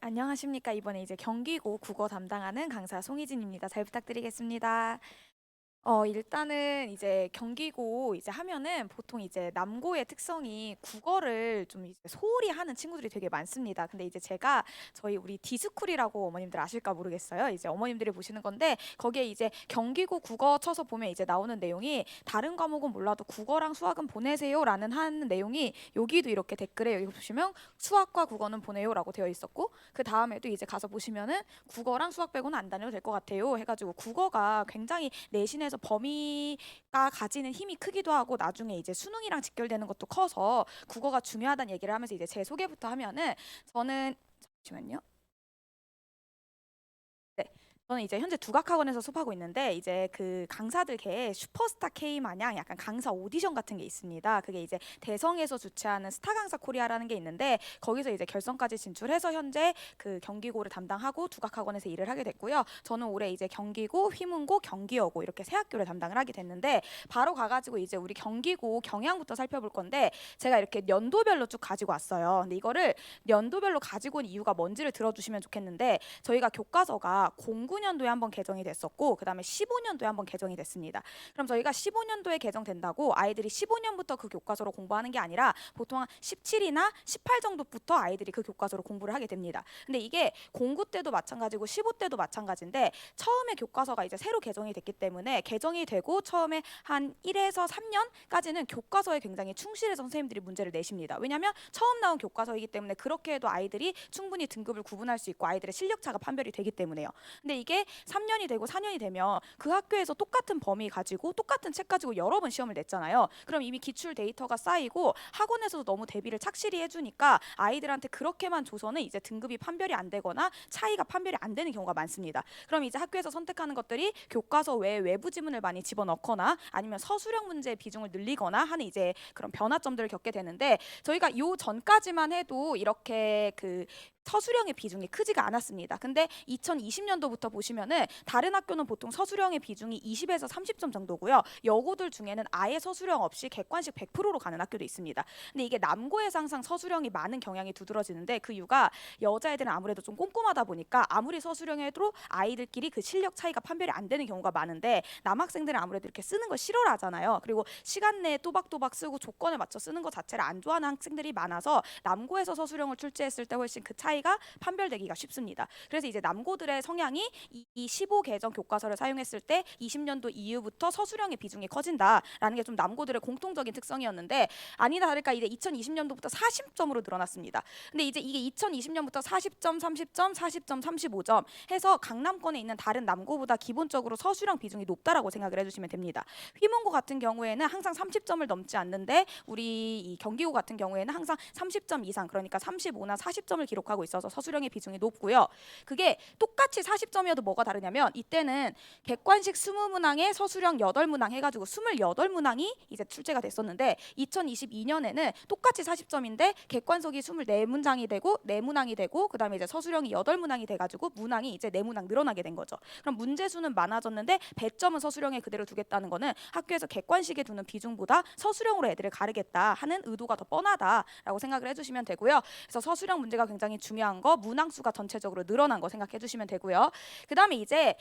안녕하십니까. 이번에 이제 경기고 국어 담당하는 강사 송희진입니다. 잘 부탁드리겠습니다. 일단은 이제 경기고 이제 하면은 보통 이제 남고의 특성이 국어를 좀 이제 소홀히 하는 친구들이 되게 많습니다. 근데 이제 제가 저희 우리 디스쿨이라고 어머님들 아실까 모르겠어요. 이제 어머님들이 보시는 건데 거기에 이제 경기고 국어 쳐서 보면 이제 나오는 내용이 다른 과목은 몰라도 국어랑 수학은 보내세요라는 하는 내용이 여기도 이렇게 댓글에 여기 보시면 수학과 국어는 보내요라고 되어 있었고 그 다음에도 이제 가서 보시면은 국어랑 수학 빼고는 안 다녀도 될 것 같아요 해가지고 국어가 굉장히 내신에서 범위가 가지는 힘이 크기도 하고 나중에 이제 수능이랑 직결되는 것도 커서 국어가 중요하다는 얘기를 하면서 이제 제 소개부터 하면은 저는 잠시만요. 네. 저는 이제 현재 두각학원에서 수업하고 있는데 이제 그 강사들 계에 슈퍼스타 K 마냥 약간 강사 오디션 같은 게 있습니다. 그게 이제 대성에서 주최하는 스타 강사 코리아라는 게 있는데 거기서 이제 결선까지 진출해서 현재 그 경기고를 담당하고 두각학원에서 일을 하게 됐고요. 저는 올해 이제 경기고, 휘문고, 경기여고 이렇게 세 학교를 담당을 하게 됐는데 바로 가가지고 이제 우리 경기고 경향부터 살펴볼 건데 제가 이렇게 연도별로 쭉 가지고 왔어요. 근데 이거를 연도별로 가지고 온 이유가 뭔지를 들어주시면 좋겠는데 저희가 교과서가 09년도에 한번 개정이 됐었고 그다음에 15년도에 한번 개정이 됐습니다. 그럼 저희가 15년도에 개정된다고 아이들이 15년부터 그 교과서로 공부하는 게 아니라 보통 한 17이나 18 정도부터 아이들이 그 교과서로 공부를 하게 됩니다. 근데 이게 09 때도 마찬가지고 15 때도 마찬가지인데 처음에 교과서가 이제 새로 개정이 됐기 때문에 개정이 되고 처음에 한 1에서 3년까지는 교과서에 굉장히 충실해서 선생님들이 문제를 내십니다. 왜냐하면 처음 나온 교과서이기 때문에 그렇게 해도 아이들이 충분히 등급을 구분할 수 있고 아이들의 실력차가 판별이 되기 때문에요. 근데 이게 3년이 되고 4년이 되면 그 학교에서 똑같은 범위 가지고 똑같은 책 가지고 여러 번 시험을 냈잖아요. 그럼 이미 기출 데이터가 쌓이고 학원에서도 너무 대비를 착실히 해주니까 아이들한테 그렇게만 줘서는 이제 등급이 판별이 안 되거나 차이가 판별이 안 되는 경우가 많습니다. 그럼 이제 학교에서 선택하는 것들이 교과서 외에 외부 지문을 많이 집어넣거나 아니면 서술형 문제의 비중을 늘리거나 하는 이제 그런 변화점들을 겪게 되는데 저희가 요 전까지만 해도 이렇게 그 서술형의 비중이 크지가 않았습니다. 근데 2020년도부터 보시면은 다른 학교는 보통 서술형의 비중이 20에서 30점 정도고요. 여고들 중에는 아예 서술형 없이 객관식 100%로 가는 학교도 있습니다. 근데 이게 남고에서 항상 서술형이 많은 경향이 두드러지는데 그 이유가 여자애들은 아무래도 좀 꼼꼼하다 보니까 아무리 서술형해도 아이들끼리 그 실력 차이가 판별이 안 되는 경우가 많은데 남학생들은 아무래도 이렇게 쓰는 걸 싫어하잖아요. 그리고 시간 내에 또박또박 쓰고 조건을 맞춰 쓰는 것 자체를 안 좋아하는 학생들이 많아서 남고에서 서술형을 출제했을 때 훨씬 그 차이가 판별되기가 쉽습니다. 그래서 이제 남고들의 성향이 이 15 개정 교과서를 사용했을 때 20년도 이후부터 서술형의 비중이 커진다라는 게 좀 남고들의 공통적인 특성이었는데 아니나 다를까 이제 2020년도부터 40점으로 늘어났습니다. 근데 이제 이게 2020년부터 40점, 30점, 40점, 35점 해서 강남권에 있는 다른 남고보다 기본적으로 서술형 비중이 높다라고 생각을 해주시면 됩니다. 휘문고 같은 경우에는 항상 30점을 넘지 않는데 우리 이 경기고 같은 경우에는 항상 30점 이상 그러니까 35나 40점을 기록하고 있어서 서술형의 비중이 높고요. 그게 똑같이 40점이어도 뭐가 다르냐면 이때는 객관식 20문항에 서술형 8문항 해가지고 28문항이 이제 출제가 됐었는데 2022년에는 똑같이 40점인데 객관석이 24문장이 되고 4문항이 되고 그다음에 이제 서술형이 8문항이 돼가지고 문항이 이제 4문항 늘어나게 된 거죠. 그럼 문제수는 많아졌는데 배점은 서술형에 그대로 두겠다는 거는 학교에서 객관식에 두는 비중보다 서술형으로 애들을 가르겠다 하는 의도가 더 뻔하다라고 생각을 해주시면 되고요. 그래서 서술형 문제가 굉장히 중요한 거 문항 수가 전체적으로 늘어난 거 생각해 주시면 되고요. 그다음에 이제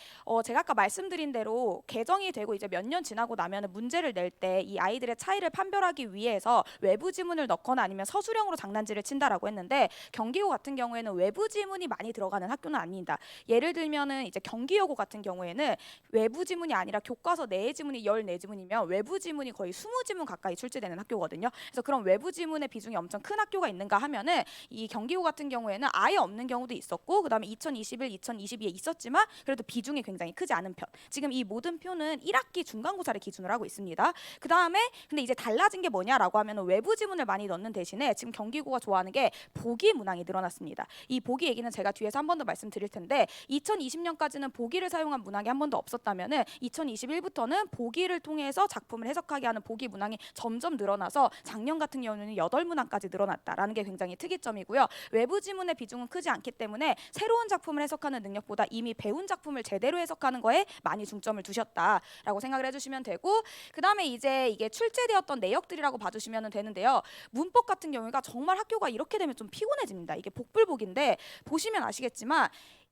제가 아까 말씀드린 대로 개정이 되고 이제 몇 년 지나고 나면 문제를 낼 때 이 아이들의 차이를 판별하기 위해서 외부 지문을 넣거나 아니면 서술형으로 장난질을 친다라고 했는데 경기고 같은 경우에는 외부 지문이 많이 들어가는 학교는 아닙니다. 예를 들면은 이제 경기여고 같은 경우에는 외부 지문이 아니라 교과서 내의 지문이 14지문이면 외부 지문이 거의 20지문 가까이 출제되는 학교거든요. 그래서 그런 외부 지문의 비중이 엄청 큰 학교가 있는가 하면은 이 경기고 같은 경우에는 아예 없는 경우도 있었고 그다음에 2021, 2022에 있었지만 그래도 비중이 굉장히 크지 않은 편. 지금 이 모든 표는 1학기 중간고사를 기준으로 하고 있습니다. 그다음에 근데 이제 달라진 게 뭐냐라고 하면 외부 지문을 많이 넣는 대신에 지금 경기고가 좋아하는 게 보기 문항이 늘어났습니다. 이 보기 얘기는 제가 뒤에서 한 번 더 말씀드릴 텐데 2020년까지는 보기를 사용한 문항이 한 번도 없었다면은 2021부터는 보기를 통해서 작품을 해석하게 하는 보기 문항이 점점 늘어나서 작년 같은 경우는 8문항까지 늘어났다라는 게 굉장히 특이점이고요. 외부 지문의 기본의 비중은 크지 않기 때문에 새로운 작품을 해석하는 능력보다 이미 배운 작품을 제대로 해석하는 거에 많이 중점을 두셨다라고 생각을 해주시면 되고, 그 다음에 이제 이게 출제되었던 내역들이라고 봐주시면 되는데요. 문법 같은 경우가 정말 학교가 이렇게 되면 좀 피곤해집니다. 이게 복불복인데 보시면 아시겠지만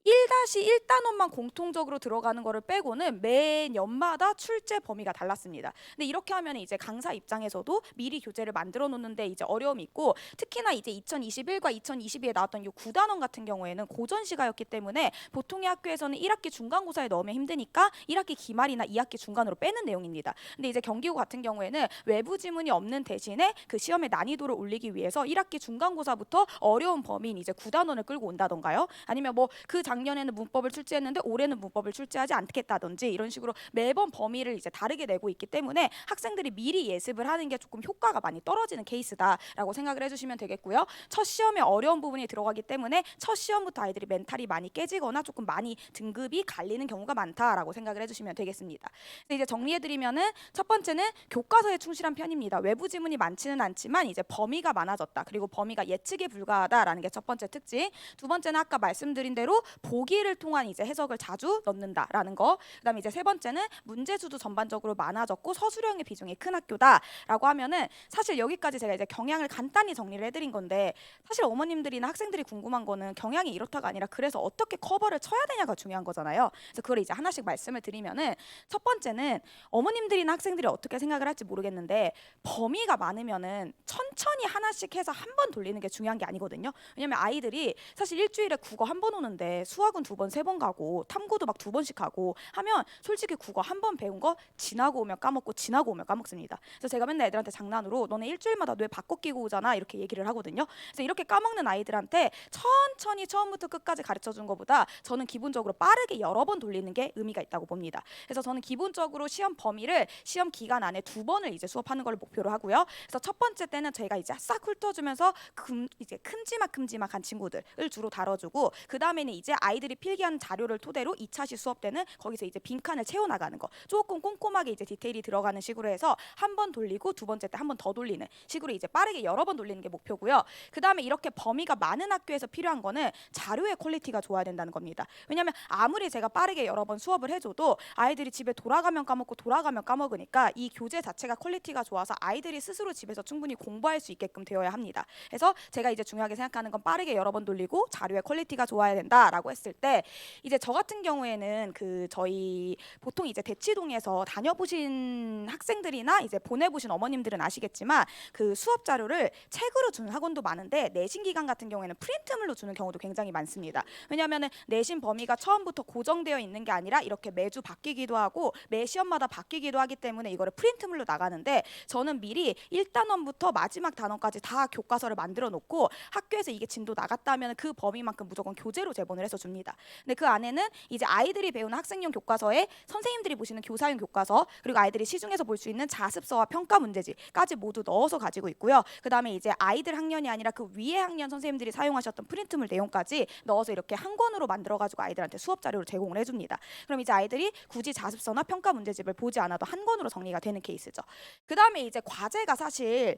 1-1단원만 공통적으로 들어가는 거를 빼고는 매년마다 출제 범위가 달랐습니다. 근데 이렇게 하면 이제 강사 입장에서도 미리 교재를 만들어 놓는데 이제 어려움이 있고, 특히나 이제 2021과 2022에 나왔던 이 9단원 같은 경우에는 고전 시가였기 때문에 보통의 학교에서는 1학기 중간고사에 넣으면 힘드니까 1학기 기말이나 2학기 중간으로 빼는 내용입니다. 근데 이제 경기고 같은 경우에는 외부 지문이 없는 대신에 그 시험의 난이도를 올리기 위해서 1학기 중간고사부터 어려운 범위인 이제 9단원을 끌고 온다던가요. 아니면 뭐 그 작년에는 문법을 출제했는데 올해는 문법을 출제하지 않겠다든지 이런 식으로 매번 범위를 이제 다르게 내고 있기 때문에 학생들이 미리 예습을 하는 게 조금 효과가 많이 떨어지는 케이스다라고 생각을 해주시면 되겠고요. 첫 시험에 어려운 부분이 들어가기 때문에 첫 시험부터 아이들이 멘탈이 많이 깨지거나 조금 많이 등급이 갈리는 경우가 많다라고 생각을 해주시면 되겠습니다. 이제 정리해드리면은 첫 번째는 교과서에 충실한 편입니다. 외부 지문이 많지는 않지만 이제 범위가 많아졌다. 그리고 범위가 예측에 불과하다라는 게 첫 번째 특징. 두 번째는 아까 말씀드린 대로 보기를 통한 이제 해석을 자주 넣는다라는 거. 그다음에 이제 세 번째는 문제 수도 전반적으로 많아졌고 서술형의 비중이 큰 학교다라고 하면은 사실 여기까지 제가 이제 경향을 간단히 정리를 해드린 건데, 사실 어머님들이나 학생들이 궁금한 거는 경향이 이렇다가 아니라 그래서 어떻게 커버를 쳐야 되냐가 중요한 거잖아요. 그래서 그걸 이제 하나씩 말씀을 드리면은, 첫 번째는 어머님들이나 학생들이 어떻게 생각을 할지 모르겠는데 범위가 많으면은 천천히 하나씩 해서 한 번 돌리는 게 중요한 게 아니거든요. 왜냐면 아이들이 사실 일주일에 국어 한 번 오는데 수학은 2번, 3번 가고 탐구도 막 2번씩 하고 하면 솔직히 국어 한 번 배운 거 지나고 오면 까먹고 지나고 오면 까먹습니다. 그래서 제가 맨날 애들한테 장난으로 너네 일주일마다 뇌 바꿔 끼고 오잖아 이렇게 얘기를 하거든요. 그래서 이렇게 까먹는 아이들한테 천천히 처음부터 끝까지 가르쳐 준 것보다 저는 기본적으로 빠르게 여러 번 돌리는 게 의미가 있다고 봅니다. 그래서 저는 기본적으로 시험 범위를 시험 기간 안에 2번을 이제 수업하는 걸 목표로 하고요. 그래서 첫 번째 때는 저희가 이제 싹 훑어주면서 이제 큼지막큼지막한 친구들을 주로 다뤄주고, 그 다음에는 이제 아이들이 필기한 자료를 토대로 2차시 수업 때는 거기서 이제 빈칸을 채워나가는 거, 조금 꼼꼼하게 이제 디테일이 들어가는 식으로 해서 한 번 돌리고 두 번째 때 한 번 더 돌리는 식으로 이제 빠르게 여러 번 돌리는 게 목표고요. 그 다음에 이렇게 범위가 많은 학교에서 필요한 거는 자료의 퀄리티가 좋아야 된다는 겁니다. 왜냐하면 아무리 제가 빠르게 여러 번 수업을 해줘도 아이들이 집에 돌아가면 까먹고 돌아가면 까먹으니까 이 교재 자체가 퀄리티가 좋아서 아이들이 스스로 집에서 충분히 공부할 수 있게끔 되어야 합니다. 그래서 제가 이제 중요하게 생각하는 건 빠르게 여러 번 돌리고 자료의 퀄리티가 좋아야 된다라고 했을 때, 이제 저 같은 경우에는 그 저희 보통 이제 대치동에서 다녀보신 학생들이나 이제 보내보신 어머님들은 아시겠지만 그 수업 자료를 책으로 주는 학원도 많은데 내신 기간 같은 경우에는 프린트물로 주는 경우도 굉장히 많습니다. 왜냐하면은 내신 범위가 처음부터 고정되어 있는 게 아니라 이렇게 매주 바뀌기도 하고 매 시험마다 바뀌기도 하기 때문에 이거를 프린트물로 나가는데, 저는 미리 1단원부터 마지막 단원까지 다 교과서를 만들어 놓고 학교에서 이게 진도 나갔다면 그 범위만큼 무조건 교재로 제본을 해서 줍니다. 근데 그 안에는 이제 아이들이 배우는 학생용 교과서에 선생님들이 보시는 교사용 교과서, 그리고 아이들이 시중에서 볼 수 있는 자습서와 평가 문제지까지 모두 넣어서 가지고 있고요. 그 다음에 이제 아이들 학년이 아니라 그 위에 학년 선생님들이 사용하셨던 프린트물 내용까지 넣어서 이렇게 한 권으로 만들어가지고 아이들한테 수업 자료를 제공을 해줍니다. 그럼 이제 아이들이 굳이 자습서나 평가 문제집을 보지 않아도 한 권으로 정리가 되는 케이스죠. 그 다음에 이제 과제가 사실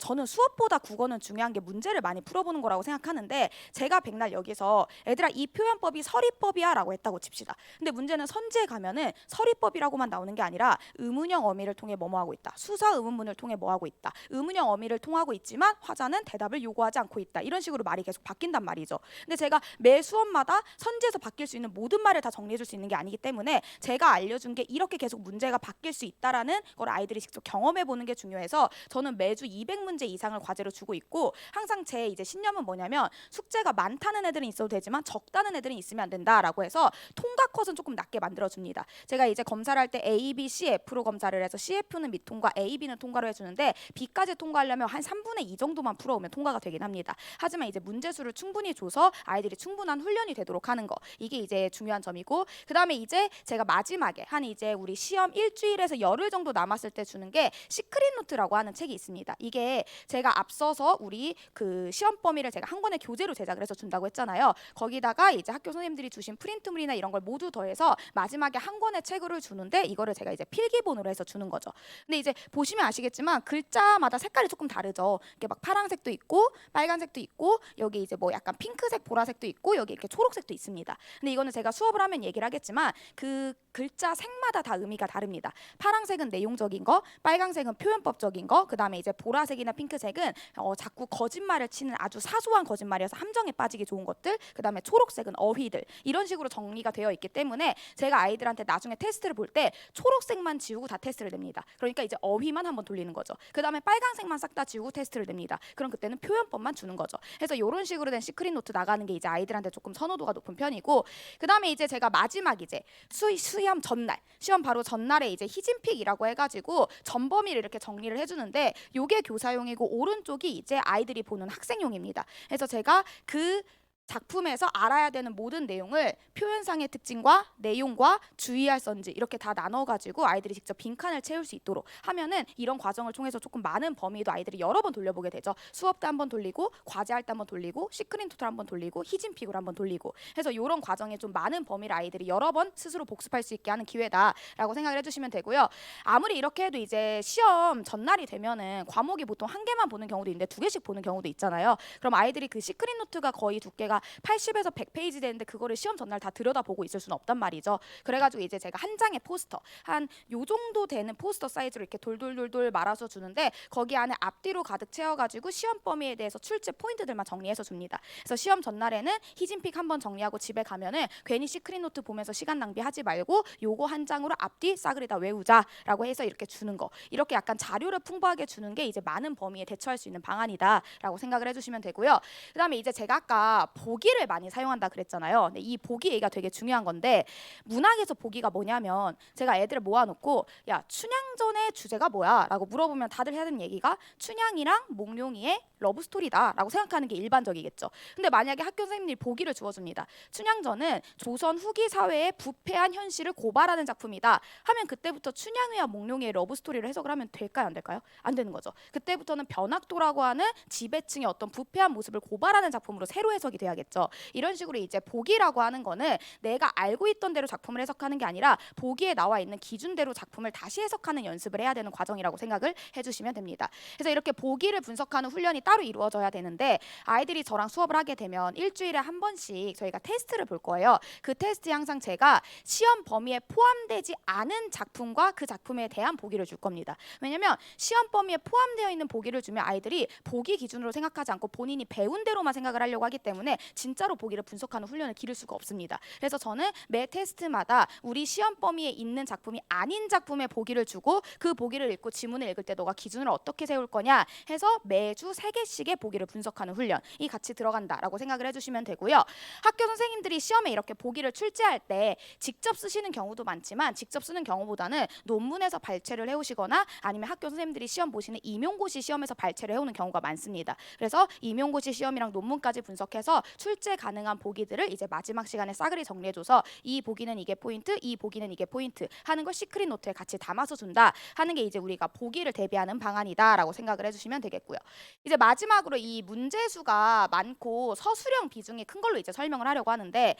저는 수업보다 국어는 중요한 게 문제를 많이 풀어보는 거라고 생각하는데, 제가 백날 여기서 애들아 이 표현법이 서리법이야 라고 했다고 칩시다. 근데 문제는 선지에 가면은 서리법이라고만 나오는 게 아니라 의문형 어미를 통해 뭐뭐 하고 있다, 수사 의문문을 통해 뭐 하고 있다, 의문형 어미를 통하고 있지만 화자는 대답을 요구하지 않고 있다, 이런 식으로 말이 계속 바뀐단 말이죠. 근데 제가 매 수업마다 선지에서 바뀔 수 있는 모든 말을 다 정리해 줄 수 있는 게 아니기 때문에 제가 알려준 게 이렇게 계속 문제가 바뀔 수 있다라는 걸 아이들이 직접 경험해 보는 게 중요해서 저는 매주 200문제 이상을 과제로 주고 있고, 항상 제 이제 신념은 뭐냐면 숙제가 많다는 애들은 있어도 되지만 적다는 애들은 있으면 안 된다라고 해서 통과 컷은 조금 낮게 만들어 줍니다. 제가 이제 검사를 할 때 A, B, C, F로 검사를 해서 CF는 미통과, A, B는 통과로 해주는데 B까지 통과하려면 한 3분의 2 정도만 풀어오면 통과가 되긴 합니다. 하지만 이제 문제수를 충분히 줘서 아이들이 충분한 훈련이 되도록 하는 거, 이게 이제 중요한 점이고, 그 다음에 이제 제가 마지막에 한 이제 우리 시험 일주일에서 열흘 정도 남았을 때 주는 게 시크릿 노트라고 하는 책이 있습니다. 이게 제가 앞서서 우리 그 시험 범위를 제가 한 권의 교재로 제작을 해서 준다고 했잖아요. 거기다가 거기에다가 이제 학교 선생님들이 주신 프린트물이나 이런 걸 모두 더해서 마지막에 한 권의 책을 주는데 이거를 제가 이제 필기본으로 해서 주는 거죠. 근데 이제 보시면 아시겠지만 글자마다 색깔이 조금 다르죠. 이렇게 막 파란색도 있고 빨간색도 있고 여기 이제 뭐 약간 핑크색, 보라색도 있고 여기 이렇게 초록색도 있습니다. 근데 이거는 제가 수업을 하면 얘기를 하겠지만 그 글자 색마다 다 의미가 다릅니다. 파란색은 내용적인 거, 빨간색은 표현법적인 거, 그 다음에 이제 보라색이나 핑크색은 자꾸 거짓말을 치는 아주 사소한 거짓말이어서 함정에 빠지기 좋은 것들, 그 다음에 초록색은 어휘들, 이런 식으로 정리가 되어 있기 때문에 제가 아이들한테 나중에 테스트를 볼 때 초록색만 지우고 다 테스트를 냅니다. 그러니까 이제 어휘만 한번 돌리는 거죠. 그 다음에 빨간색만 싹 다 지우고 테스트를 냅니다. 그럼 그때는 표현법만 주는 거죠. 그래서 이런 식으로 된 시크릿 노트 나가는 게 이제 아이들한테 조금 선호도가 높은 편이고, 그 다음에 이제 제가 마지막 이제 시험 전날, 시험 바로 전날에 이제 히진픽이라고 해가지고 전범위를 이렇게 정리를 해주는데 요게 교사용이고 오른쪽이 이제 아이들이 보는 학생용입니다. 그래서 제가 그 작품에서 알아야 되는 모든 내용을 표현상의 특징과 내용과 주의할 선지 이렇게 다 나눠가지고 아이들이 직접 빈칸을 채울 수 있도록 하면은 이런 과정을 통해서 조금 많은 범위도 아이들이 여러 번 돌려보게 되죠. 수업 때 한번 돌리고 과제할 때 한번 돌리고 시크릿 노트를 한번 돌리고 히진픽으로 한번 돌리고 해서 이런 과정에 좀 많은 범위를 아이들이 여러 번 스스로 복습할 수 있게 하는 기회다라고 생각을 해주시면 되고요. 아무리 이렇게 해도 이제 시험 전날이 되면은 과목이 보통 한 개만 보는 경우도 있는데 두 개씩 보는 경우도 있잖아요. 그럼 아이들이 그 시크릿 노트가 거의 두께가 80에서 100페이지 되는데 그거를 시험 전날 다 들여다보고 있을 수는 없단 말이죠. 그래가지고 이제 제가 한 장의 포스터, 한 요 정도 되는 포스터 사이즈로 이렇게 돌돌돌돌 말아서 주는데 거기 안에 앞뒤로 가득 채워가지고 시험 범위에 대해서 출제 포인트들만 정리해서 줍니다. 그래서 시험 전날에는 히진픽 한번 정리하고 집에 가면은 괜히 시크릿 노트 보면서 시간 낭비하지 말고 요거 한 장으로 앞뒤 싸그리 다 외우자라고 해서 이렇게 주는 거, 이렇게 약간 자료를 풍부하게 주는 게 이제 많은 범위에 대처할 수 있는 방안이다라고 생각을 해주시면 되고요. 그다음에 이제 제가 아까 보기를 많이 사용한다 그랬잖아요. 근데 이 보기 얘기가 되게 중요한 건데 문학에서 보기가 뭐냐면 제가 애들을 모아놓고 야 춘향전의 주제가 뭐야? 라고 물어보면 다들 해야 되는 얘기가 춘향이랑 몽룡이의 러브스토리다 라고 생각하는 게 일반적이겠죠. 근데 만약에 학교 선생님들이 보기를 주어줍니다. 춘향전은 조선 후기 사회의 부패한 현실을 고발하는 작품이다 하면 그때부터 춘향이와 몽룡이의 러브스토리를 해석을 하면 될까요? 안 될까요? 안 되는 거죠. 그때부터는 변학도라고 하는 지배층의 어떤 부패한 모습을 고발하는 작품으로 새로 해석이 돼야겠죠. 이런 식으로 이제 보기라고 하는 거는 내가 알고 있던 대로 작품을 해석하는 게 아니라 보기에 나와 있는 기준대로 작품을 다시 해석하는 연습을 해야 되는 과정이라고 생각을 해주시면 됩니다. 그래서 이렇게 보기를 분석하는 훈련이 따로 이루어져야 되는데 아이들이 저랑 수업을 하게 되면 일주일에 한 번씩 저희가 테스트를 볼 거예요. 그 테스트에 항상 제가 시험 범위에 포함되지 않은 작품과 그 작품에 대한 보기를 줄 겁니다. 왜냐면 시험 범위에 포함되어 있는 보기를 주면 아이들이 보기 기준으로 생각하지 않고 본인이 배운 대로만 생각을 하려고 하기 때문에 진짜로 보기를 분석하는 훈련을 기를 수가 없습니다. 그래서 저는 매 테스트마다 우리 시험 범위에 있는 작품이 아닌 작품의 보기를 주고 그 보기를 읽고 지문을 읽을 때 너가 기준을 어떻게 세울 거냐 해서 매주 3개씩의 보기를 분석하는 훈련이 같이 들어간다라고 생각을 해주시면 되고요. 학교 선생님들이 시험에 이렇게 보기를 출제할 때 직접 쓰시는 경우도 많지만 직접 쓰는 경우보다는 논문에서 발췌를 해오시거나 아니면 학교 선생님들이 시험 보시는 임용고시 시험에서 발췌를 해오는 경우가 많습니다. 그래서 임용고시 시험이랑 논문까지 분석해서 출제 가능한 보기들을 이제 마지막 시간에 싸그리 정리해줘서 이 보기는 이게 포인트, 이 보기는 이게 포인트 하는 걸 시크릿 노트에 같이 담아서 준다 하는 게 이제 우리가 보기를 대비하는 방안이다라고 생각을 해주시면 되겠고요. 이제 마지막으로 이 문제수가 많고 서술형 비중이 큰 걸로 이제 설명을 하려고 하는데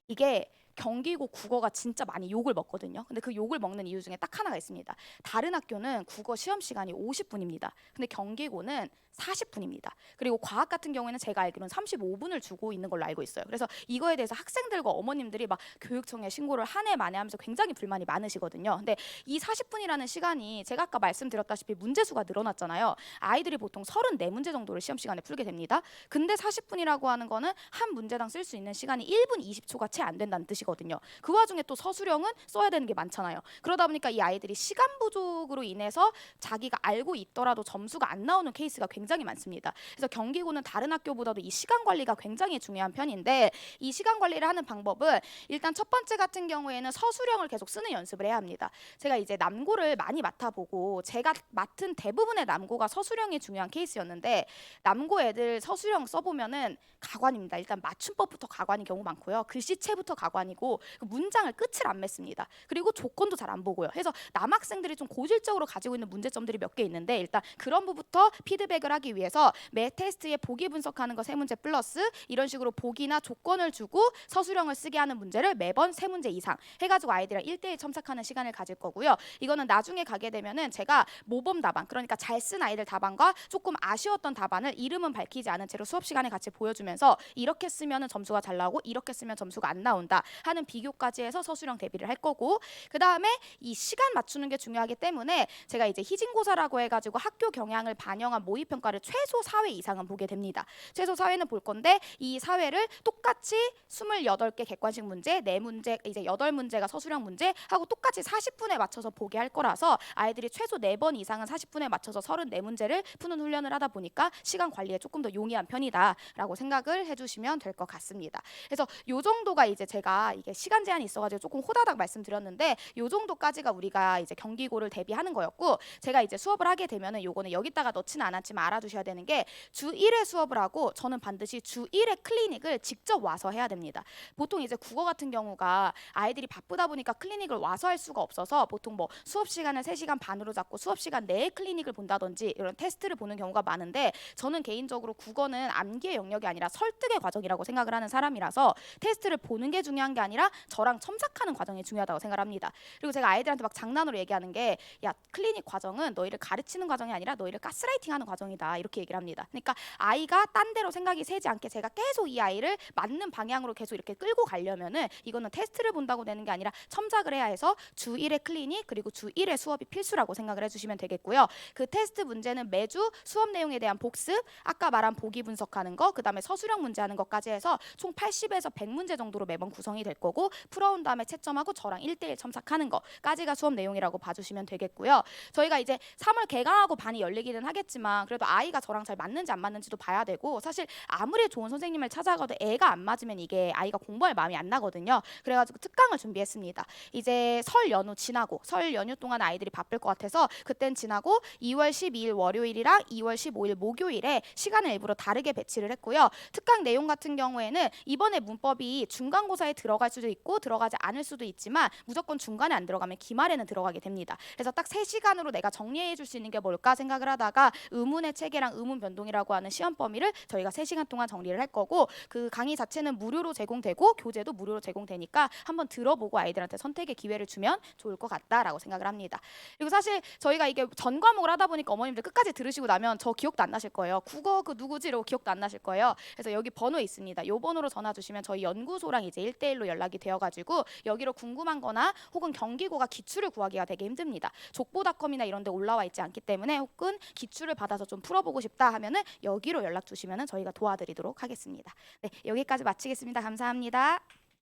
이게 경기고 국어가 진짜 많이 욕을 먹거든요. 근데 그 욕을 먹는 이유 중에 딱 하나가 있습니다. 다른 학교는 국어 시험 시간이 50분입니다. 근데 경기고는 40분입니다. 그리고 과학 같은 경우에는 제가 알기로는 35분을 주고 있는 걸로 알고 있어요. 그래서 이거에 대해서 학생들과 어머님들이 막 교육청에 신고를 한 해 만에 하면서 굉장히 불만이 많으시거든요. 근데 이 40분이라는 시간이 제가 아까 말씀드렸다시피 문제수가 늘어났잖아요. 아이들이 보통 34문제 정도를 시험 시간에 풀게 됩니다. 근데 40분이라고 하는 거는 한 문제당 쓸 수 있는 시간이 1분 20초가 채 안 된다는 뜻이거든요. 그 와중에 또 서술형은 써야 되는 게 많잖아요. 그러다 보니까 이 아이들이 시간 부족으로 인해서 자기가 알고 있더라도 점수가 안 나오는 케이스가 굉장히 많습니다. 그래서 경기고는 다른 학교보다도 이 시간 관리가 굉장히 중요한 편인데 이 시간 관리를 하는 방법은 일단 첫 번째 같은 경우에는 서술형을 계속 쓰는 연습을 해야 합니다. 제가 이제 남고를 많이 맡아보고 제가 맡은 대부분의 남고가 서술형이 중요한 케이스였는데 남고 애들 서술형 써보면은 가관입니다. 일단 맞춤법부터 가관인 경우 많고요. 글씨체 자체부터 가관이고 그 문장을 끝을 안 맺습니다. 그리고 조건도 잘 안 보고요. 그래서 남학생들이 좀 고질적으로 가지고 있는 문제점들이 몇 개 있는데 일단 그런 부분부터 피드백을 하기 위해서 매 테스트에 보기 분석하는 거 3문제 플러스 이런 식으로 보기나 조건을 주고 서술형을 쓰게 하는 문제를 매번 3문제 이상 해가지고 아이들이랑 1대1 첨삭하는 시간을 가질 거고요. 이거는 나중에 가게 되면은 제가 모범 답안, 그러니까 잘 쓴 아이들 답안과 조금 아쉬웠던 답안을 이름은 밝히지 않은 채로 수업 시간에 같이 보여주면서 이렇게 쓰면 점수가 잘 나오고 이렇게 쓰면 점수가 안 나온다 하는 비교까지 해서 서술형 대비를 할 거고, 그 다음에 이 시간 맞추는 게 중요하기 때문에 제가 이제 희진고사라고 해가지고 학교 경향을 반영한 모의평가를 최소 4회 이상은 보게 됩니다. 최소 4회는 볼 건데 이 4회를 똑같이 28개 객관식 문제, 4문제, 이제 8문제가 서술형 문제 하고 똑같이 40분에 맞춰서 보게 할 거라서 아이들이 최소 4번 이상은 40분에 맞춰서 34문제를 푸는 훈련을 하다 보니까 시간 관리에 조금 더 용이한 편이다라고 생각을 해주시면 될 것 같습니다. 그래서 요 정도가 이제 제가 이게 시간 제한이 있어가지고 조금 호다닥 말씀드렸는데 요 정도까지가 우리가 이제 경기고를 대비하는 거였고, 제가 이제 수업을 하게 되면은 요거는 여기다가 넣지는 않았지만 알아두셔야 되는 게 주 1회 수업을 하고 저는 반드시 주 1회 클리닉을 직접 와서 해야 됩니다. 보통 이제 국어 같은 경우가 아이들이 바쁘다 보니까 클리닉을 와서 할 수가 없어서 보통 뭐 수업 시간을 3시간 반으로 잡고 수업 시간 내에 클리닉을 본다든지 이런 테스트를 보는 경우가 많은데, 저는 개인적으로 국어는 암기의 영역이 아니라 설득의 과정이라고 생각을 하는 사람이라서 테스트를 보는 게 중요한 게 아니라 저랑 첨삭하는 과정이 중요하다고 생각을 합니다. 그리고 제가 아이들한테 막 장난으로 얘기하는 게, 야, 클리닉 과정은 너희를 가르치는 과정이 아니라 너희를 가스라이팅하는 과정이다 이렇게 얘기를 합니다. 그러니까 아이가 딴 데로 생각이 새지 않게 제가 계속 이 아이를 맞는 방향으로 계속 이렇게 끌고 가려면은 이거는 테스트를 본다고 되는 게 아니라 첨삭을 해야 해서 주 1회 클리닉 그리고 주 1회 수업이 필수라고 생각을 해주시면 되겠고요. 그 테스트 문제는 매주 수업 내용에 대한 복습, 아까 말한 보기 분석하는 거, 그 다음에 서술형 문제 하는 것까지 해서 총 80에서 100문제 정도로 매번 구성이 될 거고, 풀어온 다음에 채점하고 저랑 1대1 첨삭하는 거까지가 수업 내용이라고 봐주시면 되겠고요. 저희가 이제 3월 개강하고 반이 열리기는 하겠지만 그래도 아이가 저랑 잘 맞는지 안 맞는지도 봐야 되고, 사실 아무리 좋은 선생님을 찾아가도 애가 안 맞으면 이게 아이가 공부할 마음이 안 나거든요. 그래가지고 특강을 준비했습니다. 이제 설 연휴 지나고 설 연휴 동안 아이들이 바쁠 것 같아서 그땐 지나고 2월 12일 월요일이랑 2월 15일 목요일에 시간을 일부러 다르게 배치를 했고요. 특강 내용 같은 경우에는 이번에 문법이 중간고사에 들어갈 수도 있고 들어가지 않을 수도 있지만 무조건 중간에 안 들어가면 기말에는 들어가게 됩니다. 그래서 딱 3시간으로 내가 정리해 줄 수 있는 게 뭘까 생각을 하다가 의문의 체계랑 의문 변동이라고 하는 시험 범위를 저희가 3시간 동안 정리를 할 거고, 그 강의 자체는 무료로 제공되고 교재도 무료로 제공되니까 한번 들어보고 아이들한테 선택의 기회를 주면 좋을 것 같다라고 생각을 합니다. 그리고 사실 저희가 이게 전 과목을 하다 보니까 어머님들 끝까지 들으시고 나면 저 기억도 안 나실 거예요. 국어 그 누구지? 이러고 기억도 안 나실 거예요. 그래서 여기 번호 있습니다. 요 번호로 전화 주시면 저희 연구소랑 이제 1대1로 연락이 되어가지고 여기로 궁금한 거나 혹은 경기고가 기출을 구하기가 되게 힘듭니다. 족보닷컴이나 이런 데 올라와 있지 않기 때문에 혹은 기출을 받아서 좀 풀어보고 싶다 하면은 여기로 연락 주시면은 저희가 도와드리도록 하겠습니다. 네, 여기까지 마치겠습니다. 감사합니다.